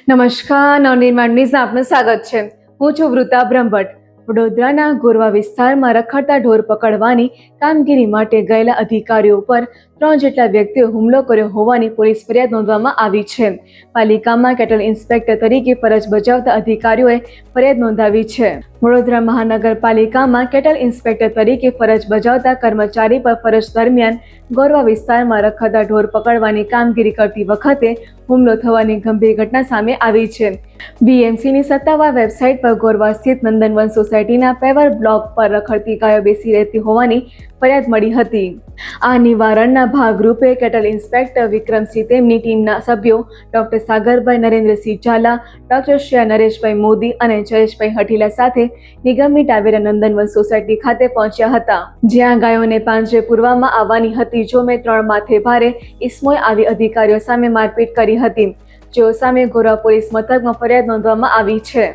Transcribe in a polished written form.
નમસ્કાર, નવનિર્માણ ન્યૂઝમાં આપનું સ્વાગત છે. હું છું વૃતા બ્રહ્મભટ્ટ. વડોદરાના ગોરવા વિસ્તારમાં રખડતા ઢોર પકડવાની કામગીરી માટે ગયેલા અધિકારીઓ પર 3 જેટલા વ્યક્તિઓ હુમલો કર્યો હોવાની પોલીસ ફરિયાદ નોંધવામાં આવી છે. પાલિકામાં કેટલ ઇન્સ્પેક્ટર તરીકે ફરજ બજાવતા અધિકારીઓએ ફરિયાદ નોંધાવી છે. વડોદરા મહાનગરપાલિકામાં કેટલ ઇન્સ્પેક્ટર તરીકે ફરજ બજાવતા કર્મચારી પર ફરજ દરમિયાન ગોરવા વિસ્તારમાં રખડતા ઢોર પકડવાની કામગીરી કરતી વખતે હુમલો થવાની ગંભીર ઘટના સામે આવી છે. બીએમસીની સત્તાવાર વેબસાઇટ પર ગોરવા સ્થિત નંદનવન સોસાયટીના પેવર બ્લોક પર રખડતી ગાયો બેસી રહેતી હોવાની ફરિયાદ મળી હતી. આ નિવારણના ભાગરૂપે કેટલ ઇન્સ્પેક્ટર વિક્રમસિંહ, તેમની ટીમના સભ્યો ડોક્ટર સાગરભાઈ નરેન્દ્રસિંહ ઝાલા, ડોક્ટર શ્રેયા નરેશભાઈ મોદી અને જયેશભાઈ હઠીલા સાથે નિગમની ટાવેરા નંદનવન સોસાયટી ખાતે પહોંચ્યા હતા, જ્યાં ગાયોને પાંજરે પૂરવામાં આવવાની હતી. જોમે 3 માથે ભારે ઇસમોએ આવી અધિકારીઓ સામે મારપીટ કરી હતી, જેઓ સામે ગોરવા પોલીસ મથકમાં ફરિયાદ નોંધવામાં આવી છે.